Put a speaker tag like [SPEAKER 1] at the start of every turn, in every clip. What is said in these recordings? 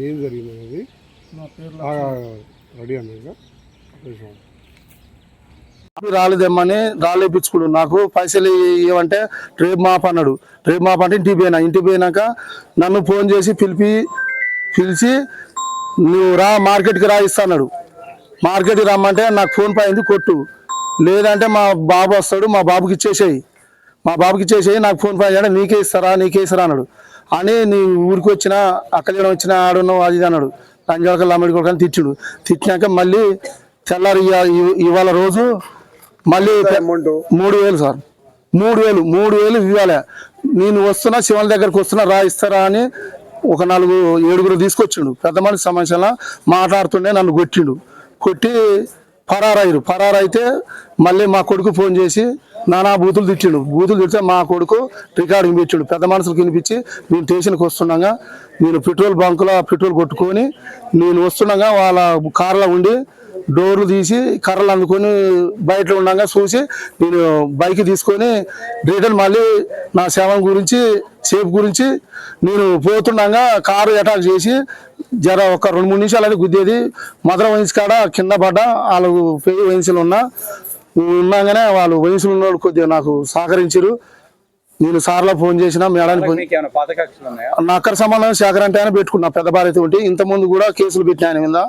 [SPEAKER 1] ఏం జరిగింది అనేది రెడీ అన్నాక
[SPEAKER 2] రాలేదేమని రాలేపించుకుడు. నాకు పైసలు ఇవ్వంటే రేపు మాప అన్నాడు. రేపు మాప అంటే ఇంటికి పోయినాక నన్ను ఫోన్ చేసి పిలిచి నువ్వు రా మార్కెట్కి రా ఇస్తా అన్నాడు. మార్కెట్కి రమ్మంటే నాకు ఫోన్ పోయింది కొట్టు, లేదంటే మా బాబు వస్తాడు మా బాబుకి ఇచ్చేసేయి నాకు ఫోన్ పోయాడు నీకే ఇస్తారా అన్నాడు. అని నీ ఊరికి వచ్చిన అక్కడ వచ్చిన ఆడున్నావు అది అన్నాడు. లంజాలకల్లా అమ్మడి కొడుకు అని తిట్టినాక మళ్ళీ తెల్లారి ఇవాళ రోజు మళ్ళీ 3,000 సార్, 3,000 ఇవ్వాలి. నేను వస్తున్నా శివన్ దగ్గరకు వస్తున్నా రా ఇస్తారా అని ఒక 4-7 తీసుకొచ్చిండు. పెద్ద మనిషి సమస్యలో మాట్లాడుతుండే నన్ను కొట్టి పరారైతే మళ్ళీ మా కొడుకు ఫోన్ చేసి నానా బూతులు తిడితే మా కొడుకు రికార్డింగ్ పెట్టిండు. పెద్ద మనుషులు వినిపించి నేను స్టేషన్కి వస్తుండగా నేను పెట్రోల్ బంకులో పెట్రోల్ కొట్టుకొని నేను వస్తుండగా వాళ్ళ కార్లో ఉండి డోర్లు తీసి కర్రలు అందుకొని బయట ఉండగా చూసి నేను బైక్ తీసుకొని రిటర్న్ మళ్ళీ నా సేఫ్ గురించి నేను పోతుండగా కారు అటాక్ చేసి జర ఒక 2-3 నిమిషాలు అది గుద్దేది. మధుర వయసు కాడ కింద పడ్డా. వాళ్ళు పెయ్యి వయసులు ఉన్నాగానే వాళ్ళు వయసులు ఉన్న కొద్దిగా నాకు సహకరించారు. నేను సార్లో ఫోన్ చేసిన మేడానికి నా అక్కడ సంబంధం శేఖర్ అంటే ఆయన పెట్టుకున్నా పెద్ద భార్యతో ఉంటే ఇంతకుముందు కూడా కేసులు పెట్టిన ఆయన మీద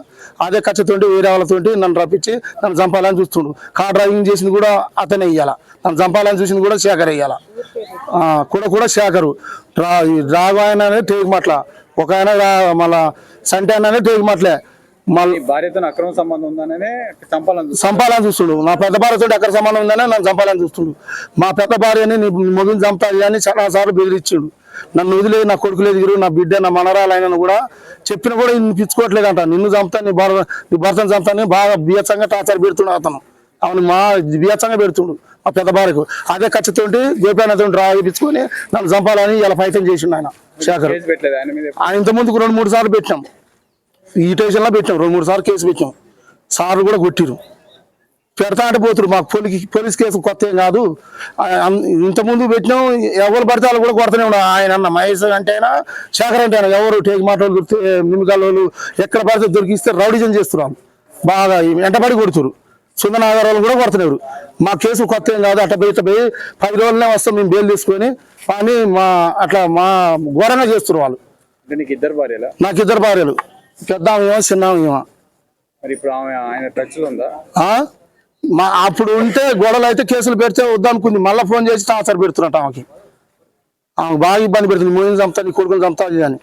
[SPEAKER 2] అదే ఖర్చుతోటి వేరే వాళ్ళతోటి నన్ను రప్పించి నన్ను చంపాలని చూస్తుండు. కార్ డ్రైవింగ్ చేసింది కూడా అతనే ఇయ్యాల, నన్ను చంపాలని చూసింది కూడా శేఖర్ ఇయ్యాల. కూడా శేఖరు రాఘు ఆయన టేక్ మాట్ల, ఒక ఆయన మళ్ళా సంటే అనే టేక్ మాట్లే మళ్ళీ
[SPEAKER 3] భార్యతో అక్రమ సంబంధం ఉందనే
[SPEAKER 2] చంపాలని చూస్తుండు. నా పెద్ద భార్యతో అక్కడ సంబంధం ఉందనే నన్ను చంపాలని చూస్తుండు. మా పెద్ద భార్యని నీ మొగిని చంపాలి అని చాలా సార్లు బెదిరించాడు. నన్ను వదిలేదు, నా కొడుకులు ఎదిగిరు, నా బిడ్డ నా మనరాలు అయినా కూడా చెప్పిన కూడా పిచ్చుకోవట్లేదంట. నిన్ను చంపుతా నీ భర్తను చంపుతాను బాగా బియ్యచ్చంగా టార్చర్ పెడుతుండు అతను. అవును మా బియ్యచ్చంగా పెడుతుండు మా పెద్ద భార్యకు. అదే ఖచ్చితంగా జోపానతో రాయించుకొని నన్ను చంపాలని ఇలా ఫైతం చేసిండు ఆయన శేఖర్. ఆయన ఇంతకుముందుకు 2-3 సార్లు పెట్టినాం, ఈ స్టేషన్లో పెట్టాం 2-3 సార్లు కేసు పెట్టాం. సార్లు కూడా కొట్టిరు. పెడతా అంటే పోతురు. మాకు పోలీస్ కేసు కొత్త ఏం కాదు. ఇంతకుముందు పెట్టినాం, ఎవరు పడితే వాళ్ళు కూడా కొడతానే ఉన్నారు. ఆయన అన్న మహేష్ అంటే అయినా శేఖర్ అంటే అయినా ఎవరు టేక్ మాటలు దొరికితే మిమిగాళ్ళు ఎక్కడ పడితే దొరికిస్తే రౌడిజం చేస్తున్నారు, బాగా వెంటబడి కొడుతురు. సుందరనాగారాలు కూడా కొడుతున్నారు. మా కేసు కొత్త ఏం కాదు. అట్లా పోయి 10 రోజులనే వస్తాం మేము బెయిల్ తీసుకొని కానీ మా ఘోరంగా చేస్తున్నారు వాళ్ళు.
[SPEAKER 3] నాకు
[SPEAKER 2] 2 భార్యలు, పెద్ద చిన్న అప్పుడు ఉంటే గొడవలు అయితే కేసులు పెడితే వద్దనుకుంది. మళ్ళీ ఫోన్ చేసి టార్చర్ పెడుతున్నట్టు ఆమెకి బాగా ఇబ్బంది పెడుతుంది. మోయిన్ చంపుతా నీ కొడుకుని చంపుతా అని.